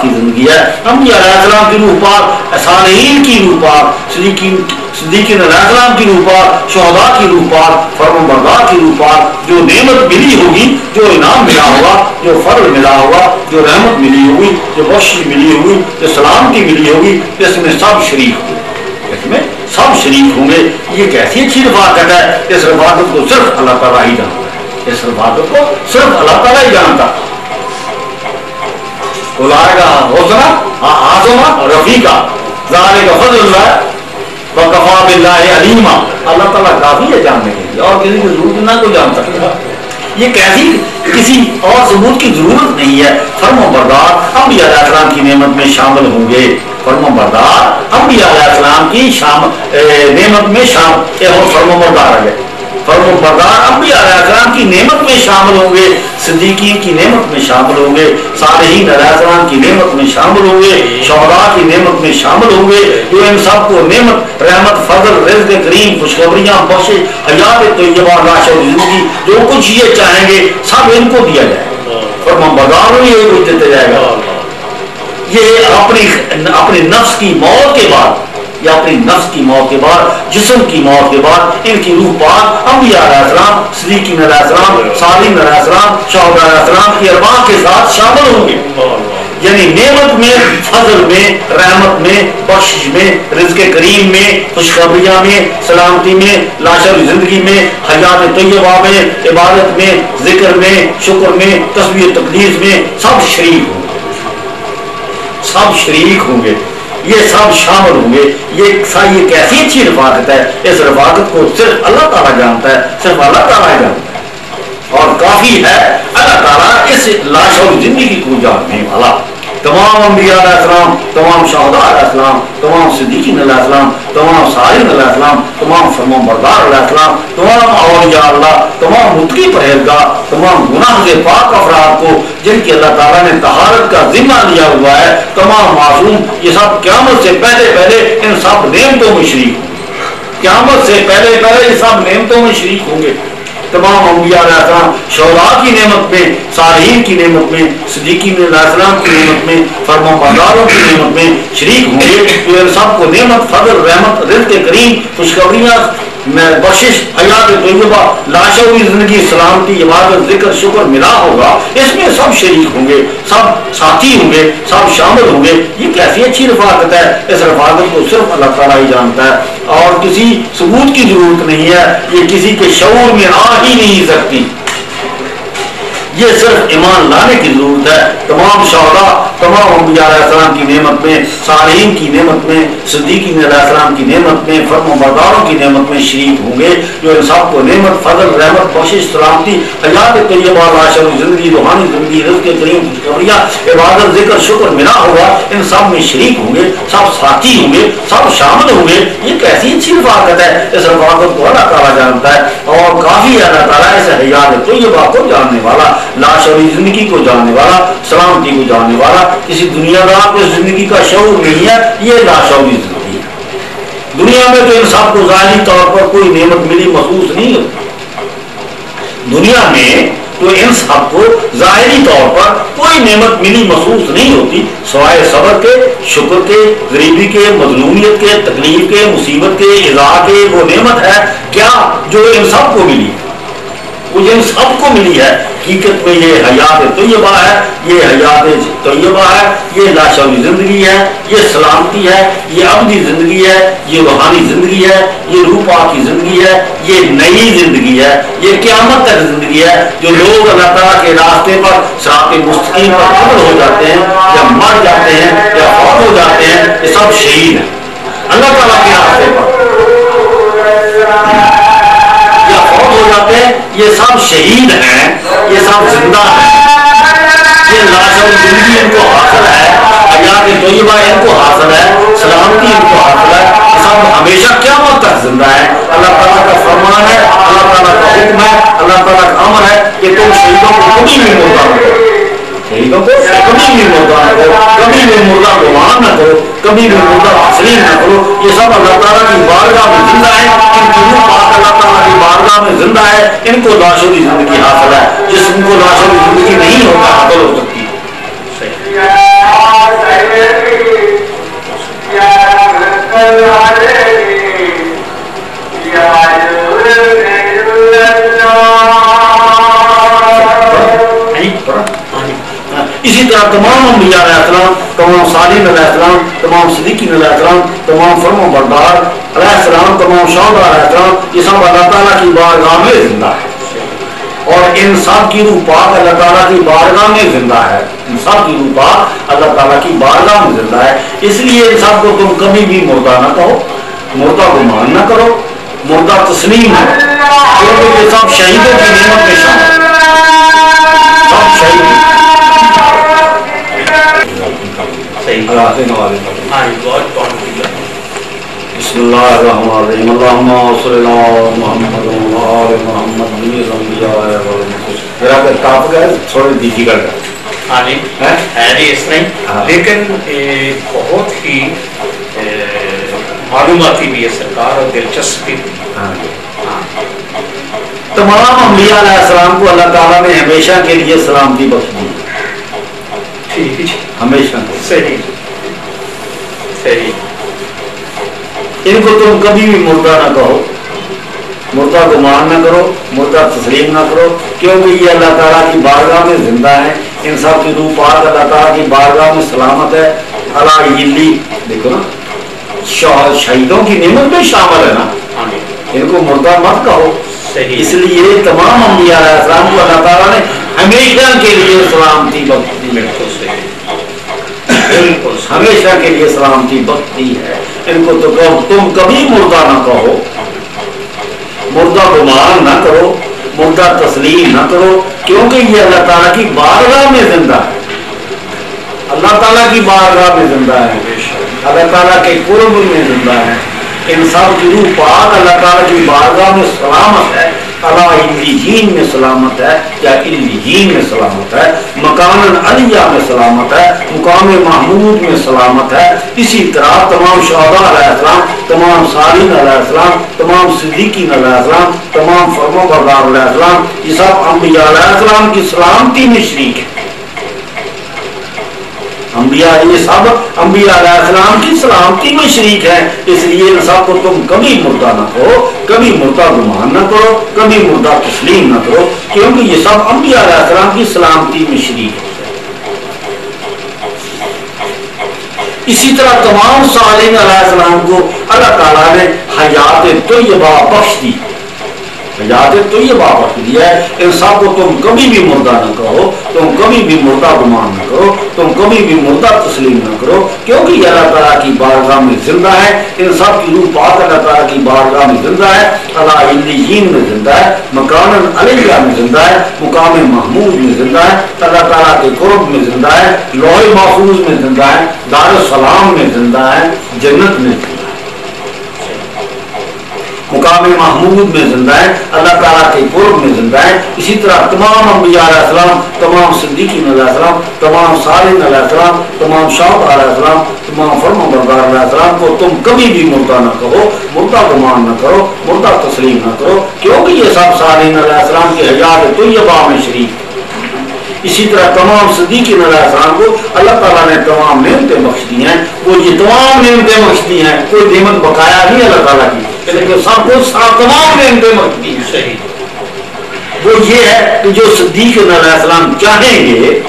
کی زندگی ہے. انبیاء علیہ السلام کی روح پاک, صالحین کی روح پاک, صدیقین علیہ السلام کی روح پاک, شہداء کی روح پاک, فرمانبردار کی روح پاک, جو نعمت ملی ہوگی, جو انعام ملا ہوگا, جو فضل ملا ہوگا, جو رحمت ملی ہوگی, جو بخشش ملی ہوگی, جو سلامتی ملی ہوگی, اس میں سب شریک ہوں گے, اس میں سب شریک ہوں گے. یہ کیسی اچھی رفاقت ہے. اس رفاقت کو صرف اللہ تعالیٰ ہی جانتا ہے, اس رفاقت کو صرف اللہ تعالیٰ ہی جانتا ہے. حوصلہ آزما رفیقہ ذالک فضل اللہ وکفا باللہ علیما. اللہ تعالیٰ کافی ہے جاننے کے لیے, اور کسی کی ضرورت نہ کوئی جان سکتا. یہ کیسی کسی اور ثبوت کی ضرورت نہیں ہے. فرمانبردار انبیاء علیہ السلام کی نعمت میں شامل ہوں گے. فرمانبردار انبیاء علیہ السلام کی نعمت میں فرمانبردار ہے. فرمانبردار انبیاء علیہ السلام کی نعمت میں شامل ہوں گے, صدیقین کی نعمت میں شامل ہوں گے, صالحین علیہ السلام کی نعمت میں شامل ہوں گے, شہداء کی نعمت میں شامل ہوں گے, جو ان سب کو نعمت, رحمت, فضل, رزق کریم, خوشخبریاں, بخشش, حیات طیبہ, عاشق زندگی, جو کچھ یہ چاہیں گے سب ان کو دیا جائے گا. فرمانبردار یہ کچھ دیتے جائے گا. یہ اپنی نفس کی موت کے بعد, یا اپنی نفس کی موت کے بعد, جسم کی موت کے بعد, ان کی روح پاک انبیاء علیہ السلام, صدیقین علیہ السلام, صالحین علیہ السلام, شہداء علیہ السلام کی ارواح کے ساتھ شامل ہوں گے. یعنی نعمت میں, فضل میں, رحمت میں, بخشش میں, رزق کریم میں, خوشخبریاں میں, سلامتی میں, لاشر زندگی میں, حیات طیبہ میں, عبادت میں, ذکر میں, شکر میں, تسبیح تقدیس میں, سب شریک ہوں گے. سب شریک ہوں گے, یہ سب شامل ہوں گے. یہ کیسی اچھی رفاقت ہے. اس رفاقت کو صرف اللہ تعالیٰ جانتا ہے, صرف اللہ تعالیٰ جانتا ہے, اور کافی ہے اللہ تعالیٰ اس لاشعور زندگی کو جاننے والا. تمام انبیاء علیہ السلام, تمام شہداء علیہ السلام, تمام صدیقین علیہ السلام, تمام صالحین علیہ السلام, تمام فرمانبردار علیہ السلام, تمام اولیاء اللہ, تمام متقی پرہیزگار, تمام گناہ سے پاک افراد کو جن کی اللہ تعالیٰ نے طہارت کا ذمہ لیا ہوا ہے, تمام معصوم, یہ سب قیامت سے پہلے ان سب نعمتوں میں شریک ہوں گے. قیامت سے پہلے یہ سب نعمتوں میں شریک ہوں گے. تمام انبیاء علیہ السلام شہداء کی نعمت میں, صالحین کی نعمت میں, صدیقین علیہ السلام کی نعمت میں, فرمانبرداروں کی نعمت میں شریک ہوں گے. تو ان سب کو نعمت, فضل, رحمت, رزق کریم, خوشخبریاں, بخشش, حیات طیبہ, لاشعوری زندگی, سلامتی, عبادت, ذکر, شکر ملا ہوگا. اس میں سب شریک ہوں گے, سب ساتھی ہوں گے, سب شامل ہوں گے. یہ کیسی اچھی رفاقت ہے. اس رفاقت کو صرف اللہ تعالیٰ ہی جانتا ہے, اور کسی ثبوت کی ضرورت نہیں ہے. یہ کسی کے شعور میں آ ہی نہیں سکتی. یہ صرف ایمان لانے کی ضرورت ہے. تمام شہداء, تمام انبیاء علیہ السلام کی نعمت میں, صالحین کی نعمت میں, صدیقین علیہ السلام کی نعمت میں, فرمانبرداروں کی نعمت میں شریک ہوں گے. جو ان سب کو نعمت, فضل, رحمت, بخشش, سلامتی, حیات طیبہ, لاشعور زندگی, روحانی زندگی, رزق کریم, خوشخبریاں, عبادت, ذکر, شکر ملا ہوگا. ان سب میں شریک ہوں گے, سب ساتھی ہوں گے, سب شامل ہوں گے. یہ کیسی اچھی رفاقت ہے. اس رفاقت کو اللہ تعالیٰ جانتا ہے, اور کافی ہے اللہ تعالیٰ اس حیات طیبہ کو جاننے والا, لاشعوری زندگی کو جاننے والا, سلامتی کو جاننے والا. کسی دنیا دار کو زندگی کا شعور نہیں ہے. یہ لاشعوری زندگی ہے. دنیا میں تو ان سب کو ظاہری طور پر کوئی نعمت ملی محسوس نہیں ہوتی. دنیا میں تو ان سب کو ظاہری طور پر کوئی نعمت ملی محسوس نہیں ہوتی, سوائے صبر کے, شکر کے, غریبی کے, مظلومیت کے, تکلیف کے, مصیبت کے, ایذا کے. وہ نعمت ہے کیا جو ان سب کو ملی, وہ جن سب کو ملی ہے. حقیقت میں یہ حیات طیبہ ہے, یہ حیات طیبہ ہے, یہ لاشعوری زندگی ہے, یہ سلامتی ہے, یہ ابدی زندگی ہے, یہ روحانی زندگی ہے, یہ روح پاک کی زندگی ہے, یہ نئی زندگی ہے, یہ قیامت تک زندگی ہے. جو لوگ اللہ تعالیٰ کے راستے پر صراط مستقیم پر قبل ہو جاتے ہیں, یا مر جاتے ہیں, یا فوت ہو جاتے ہیں, یہ سب شہید ہیں اللہ تعالیٰ کے راستے پر. ہو جاتے ہیں, یہ سب شہید ہیں, یہ سب زندہ ہیں. یہ لاشعوری زندگی ان کو حاصل ہے, حیات طیبہ ان کو حاصل ہے, سلامتی ان کو حاصل ہے. سب ہمیشہ قیامت تک زندہ ہے. اللہ تعالیٰ کا فرمان ہے, اللہ تعالیٰ کا حکم ہے, اللہ تعالیٰ کا امر ہے کہ تم شہیدوں کو کبھی بھی مردہ نہ کرو, شہیدوں کو کبھی بھی مردہ نہ کرو, کبھی بھی مردہ گمان نہ کرو, کبھی بھی مردہ تسلیم نہ کرو. یہ سب اللہ تعالیٰ کی بارگاہ میں زندہ ہے. ان کی روح پاک اللہ تعالیٰ کی بارگاہ میں زندہ ہے. ان کو لاشعوری زندگی حاصل ہے. جس کو لاشعوری زندگی نہیں ہوتا حاصل ہو سکتی. اسی طرح تمام انبیاء علیہ السلام، تمام صالحین علیہ السلام، تمام صدیقین علیہ السلام، تمام فرما بردار علیہ السلام، تمام شہداء علیہ السلام، یہ سب اللہ تعالیٰ کی بارگاہ میں زندہ ہے، اور ان سب کی روح پاک اللہ تعالیٰ کی بارگاہ میں زندہ ہے، ان سب کی روح پاک اللہ تعالیٰ کی بارگاہ میں زندہ ہے۔ اس لیے ان سب کو تم کبھی بھی مردہ نہ کہو، مردہ گمان نہ کرو، مردہ تسلیم ہے، کیونکہ یہ سب شہیدوں کی نعمت میں شامل ہے، سب شہید بسم اللہ الرحمن الرحیم اللہم صلی علی محمد و آل محمد میرا کتاب کا ہے تھوڑی ڈیفیکلٹ ہے، ہے اس نہیں، لیکن بہت ہی معلوماتی بھی ہے سرکار اور دلچسپی بھی۔ تمام انبیاء علیہ السلام کو اللہ تعالیٰ نے ہمیشہ کے لیے سلامتی بخش دی، ٹھیک ہے، ہمیشہ صحیح صحیح۔ ان کو تم کبھی بھی مردہ نہ کہو، مردہ گمان نہ کرو، مردہ تسلیم نہ کرو، کیونکہ یہ اللہ تعالیٰ کی بارگاہ میں زندہ ہے، ان سب کی روح پاک اللہ تعالیٰ کی بارگاہ میں سلامت ہے۔ اللہ علی دیکھو نا، شہیدوں کی نعمت میں شامل ہے نا، ان کو مردہ مت کہو۔ اس لیے تمام انبیاء علیہ السلام کو اللہ تعالیٰ نے ہمیشہ کے لیے سلامتی بخش دی، ہمیشہ کے لیے سلامتی بخش دی ہے۔ ان کو تو تم کبھی مردہ نہ کہو، مردہ گمان نہ کرو، مردہ تسلیم نہ کرو، کیونکہ یہ اللہ تعالیٰ کی بارگاہ میں زندہ ہے، اللہ تعالیٰ کی بارگاہ میں زندہ ہے، اللہ تعالیٰ کے قرب میں زندہ ہے۔ ان سب کی روح پاک اللہ تعالیٰ کی بارگاہ میں سلامت ہے، اللہ علیین میں سلامت ہے یا علیین میں سلامت ہے، مکان علیہ میں سلامت ہے، مقام محمود میں سلامت ہے۔ اسی طرح تمام شہداء علیہ السلام، تمام صالحین علیہ السلام، تمام صدیقین علیہ السلام، تمام فرما بردار علیہ السلام، یہ سب انبیاء علیہ السلام کی سلامتی میں شریک ہے۔ انبیاء یہ سب انبیاء علیہ السلام کی سلامتی میں شریک ہے، اس لیے ان سب کو تم کبھی مردہ نہ کرو، کبھی مردہ گمان نہ کرو، کبھی مردہ تسلیم نہ کرو، کیونکہ یہ سب انبیاء علیہ السلام کی سلامتی میں شریک ہے۔ اسی طرح تمام صالحین علیہ السلام کو اللہ تعالیٰ نے حیات طیبہ بخش دی، حیات طیبہ بخش دیا ہے۔ ان سب کو تم کبھی بھی مردہ نہ کہو، تم کبھی بھی مردہ گمان نہ کرو، تم کبھی بھی مردہ تسلیم نہ کرو، کیونکہ یہ اللہ تعالیٰ کی بارگاہ میں زندہ ہے۔ ان سب کی روح پاک اللہ تعالیٰ کی بارگاہ میں زندہ ہے، اللہ علیین میں زندہ ہے، مکان علیہ میں زندہ ہے، مقام محمود میں زندہ ہے، اللہ تعالیٰ کے قرب میں زندہ ہے، لوح محفوظ میں زندہ ہے، دار السلام میں زندہ ہے، جنت میں زندہ ہے، مقام محمود میں زندہ ہے، اللہ تعالیٰ کے قرب میں زندہ ہے۔ اسی طرح تمام انبیاء علیہ السلام، تمام صدیقین علیہ السلام، تمام صالحین علیہ السلام، تمام شہداء علیہ السلام، تمام فرما بردار علیہ السلام کو تم کبھی بھی مردہ نہ کہو، مردہ گمان نہ کرو، مردہ تسلیم نہ کرو، کیونکہ یہ سب صالحین علیہ السلام کے حیات طیبہ میں شریک ہے۔ اسی طرح تمام صدیقین علیہ السلام کو اللہ تعالیٰ نے تمام نعمتیں بخش دی ہیں، وہ یہ تمام نعمتیں بخش دی ہیں، کوئی نعمت بقایا نہیں اللہ تعالیٰ کی، لیکن سب کو تمام نعمتیں بخش دی ہیں۔ صحیح، وہ یہ ہے کہ جو صدیقین علیہ السلام چاہیں گے،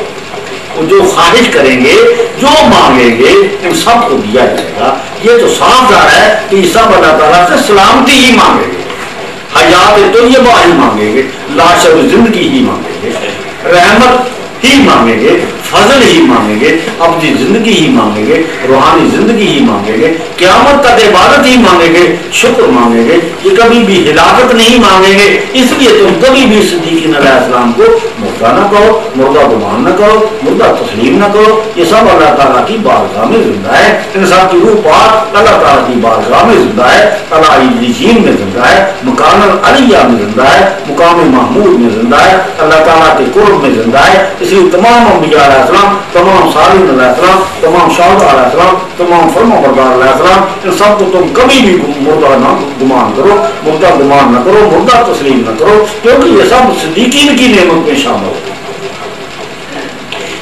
وہ جو خواہش کریں گے، جو مانگیں گے، ان سب کو دیا جائے گا۔ یہ تو صاف ظاہر ہے کہ یہ سب اللہ تعالیٰ سے سلامتی ہی مانگیں گے، حیات طیبہ ہی مانگیں گے، لاشب زندگی ہی مانگیں گے، رحمت ہی مانگیں گے، فضل ہی مانگیں گے، اپنی زندگی ہی مانگیں گے، روحانی زندگی ہی مانگیں گے، قیامت تک عبادت ہی مانگیں گے، شکر مانگیں گے، یہ کبھی بھی ہلاکت نہیں مانگیں گے۔ اس لیے تم کبھی بھی صدیقین علیہ السلام کو مردہ نہ کہو، مردہ گمان نہ کرو، مردہ تسلیم نہ کرو، یہ سب اللہ تعالیٰ کی بارگاہ میں زندہ ہے۔ ان سب کی روح پاک اللہ تعالیٰ کی بارگاہ میں زندہ ہے، اللہ علیین میں زندہ ہے، مکان علیہ میں زندہ ہے، مقام محمود میں زندہ ہے، اللہ تعالیٰ کے قرب میں زندہ ہے۔ اس لیے تمام انبیاء علیہ السلام، تمام صالحین علیہ السلام، تمام شہداء علیہ السلام، تمام فرما بردار علیہ السلام، ان سب کو تم کبھی بھی مردہ نہ گمان کرو، مردہ گمان نہ کرو، مردہ تسلیم نہ کرو، کیونکہ یہ سب صدیقین کی نعمت میں شامل ہوتے ہیں۔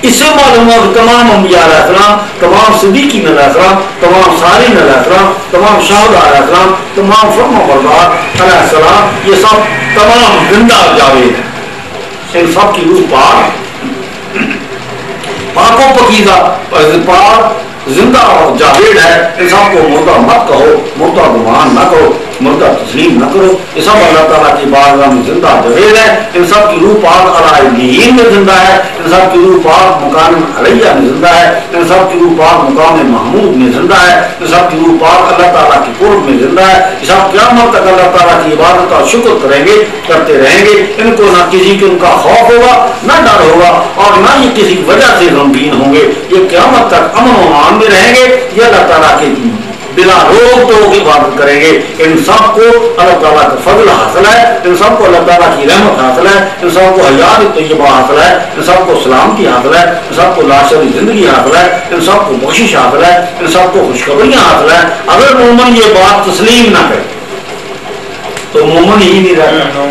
اس سے معلوم ہوا کہ تمام انبیاء علیہ السلام، تمام صدیقین علیہ السلام، تمام صالحین علیہ السلام، تمام شہداء علیہ السلام، تمام فرمانبردار علیہ السلام، یہ سب تمام زندہ جاوید ہیں، ان سب کی روح پاک و پاکیزہ پاک زندہ اور جاوید ہے. ان سب کو مردہ مت کہو، مردہ گمان نہ کرو، مردہ تسلیم نہ کرو. یہ سب اللہ تعالیٰ کی بارگاہ میں زندہ جاوید ہے. ان سب کی روح پاک علیین میں زندہ ہے. ان سب کی روح پاک مقام علیہ میں زندہ ہے. ان سب کی روح پاک مقام محمود میں زندہ ہے. ان سب کی روح پاک اللہ تعالیٰ کی قرب میں زندہ ہے. یہ سب قیامت تک اللہ تعالیٰ کی عبادت کا شکر کریں گے، کرتے رہیں گے. ان کو نہ کسی کے ان کا خوف ہوگا، نہ ڈر ہوگا، اور نہ یہ کسی وجہ سے غمگین ہوں گے. یہ قیامت تک امن و امان میں رہیں گے. یہ اللہ تعالیٰ کی بلا روک ٹوک عبادت کریں گے. ان سب کو اللہ تعالیٰ کا فضل حاصل ہے. ان سب کو اللہ تعالیٰ کی رحمت حاصل ہے. ان سب کو حیات طیبہ حاصل ہے. ان سب کو سلامتی حاصل ہے. ان سب کو لاشری زندگی حاصل ہے. ان سب کو بخشش حاصل ہے. ان سب کو خوشخبریاں حاصل ہے. اگر مومن یہ بات تسلیم نہ کرے تو مومن ہی نہیں رہتا.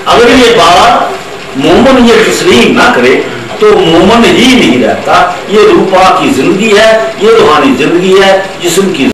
اگر یہ بات مومن یہ تسلیم نہ کرے تو مومن ہی نہیں رہتا. یہ روح پاک کی زندگی ہے، یہ روحانی زندگی ہے، جسم کی